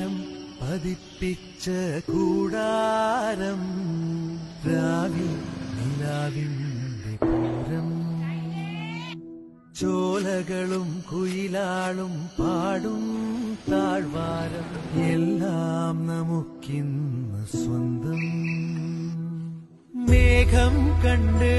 താരം പതിപ്പിച്ച കൂടാരം രാവിൽ നിലാവിന്റെ പൂരം ചോലകളും കുയിലാളും പാടും താഴ്വാരം എല്ലാം നമുക്കിന്ന് സ്വന്തം മേഘം കണ്ട്